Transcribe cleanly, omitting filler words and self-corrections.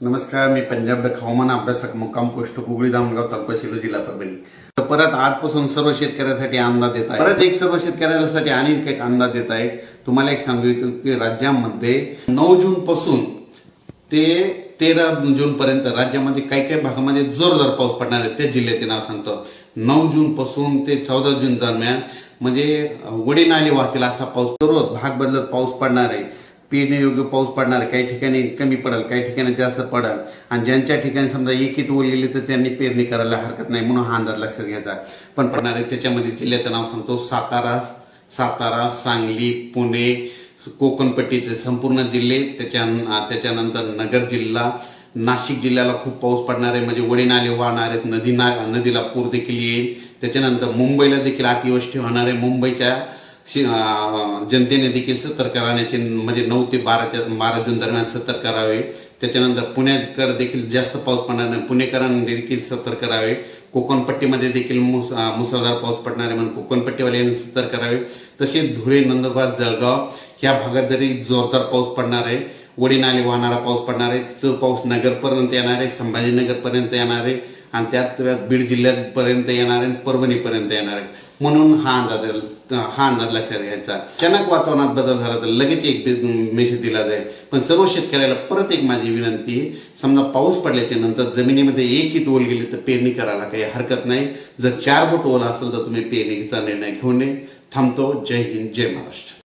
नमस्कार, मी पंजाब हवामान अभ्यासक मुक्काम पोस्ट कुगळी दामणगाव तालुका शिरूर जिल्हा परभणी. तर परत आजपासून सर्व शेतकऱ्यांसाठी अंदाज देत आहे. परत एक सर्व शेतकऱ्यांसाठी आणि एक अंदाज देत आहे. तुम्हाला एक सांगू इच्छितो की राज्यामध्ये 9 जून पासून ते 13 जून पर्यंत राज्यामध्ये काही काही भागामध्ये जोरदार पाऊस पडणार आहे. त्या जिल्ह्याचे नाव सांगतो. 9 जून पासून ते 14 जून दरम्यान म्हणजे वडी नाले वाहतील असा पाऊस, सर्व भाग बदलत पाऊस पडणार आहे. पेरण्यायोग्य पाऊस पडणार आहे. काही ठिकाणी कमी पडेल, काही ठिकाणी जास्त पडेल. आणि ज्यांच्या ठिकाणी समजा एकीत ओल गेली तर त्यांनी पेरणी करायला हरकत नाही, म्हणून हा अंदाज लक्षात घ्यायचा. पण पडणार आहे त्याच्यामध्ये जिल्ह्याचं नाव सांगतो. सातारा, सांगली, पुणे, कोकणपट्टीचे संपूर्ण जिल्हे, त्याच्यानंतर नगर जिल्हा, नाशिक जिल्ह्याला खूप पाऊस पडणार आहे. म्हणजे वडी नाले वाहणार आहेत, नदीला पूर देखील येईल. त्याच्यानंतर मुंबईला देखील अतिवृष्टी होणार आहे. मुंबईच्या जनतेने देखील सतर्क राहण्याचे, म्हणजे 9 ते 12 जून दरम्यान सतर्क राहावे. त्याच्यानंतर पुण्याकडे देखील जास्त पाऊस पडणार नाही, पुणेकरांनी देखील सतर्क राहावे. कोकणपट्टीमध्ये देखील मुसळधार पाऊस पडणार आहे, म्हणून कोकणपट्टीवाल्यांनी सतर्क राहावे. तसेच धुळे, नंदुरबार, जळगाव या भागात जरी जोरदार पाऊस पडणार आहे, वडी नाले वाहणारा पाऊस पडणार आहे. तो पाऊस नगरपर्यंत येणार आहे, संभाजीनगरपर्यंत येणार आहे, आणि त्यात बीड जिल्ह्यापर्यंत येणार आहे, परभणीपर्यंत येणार आहे. म्हणून हा अंदाज लक्षात घ्यायचा. अचानक वातावरणात बदल झाला तर लगेच एक मेसेज दिला जाईल. पण सर्व शेतकऱ्याला परत एक माझी विनंती, समजा पाऊस पडल्याच्या नंतर जमिनीमध्ये एक ओल गेली तर पेरणी करायला काही हरकत नाही. जर 4 बोट ओल असेल तर तुम्ही पेरणीचा निर्णय घेऊन थांबतो. जय हिंद, जय महाराष्ट्र.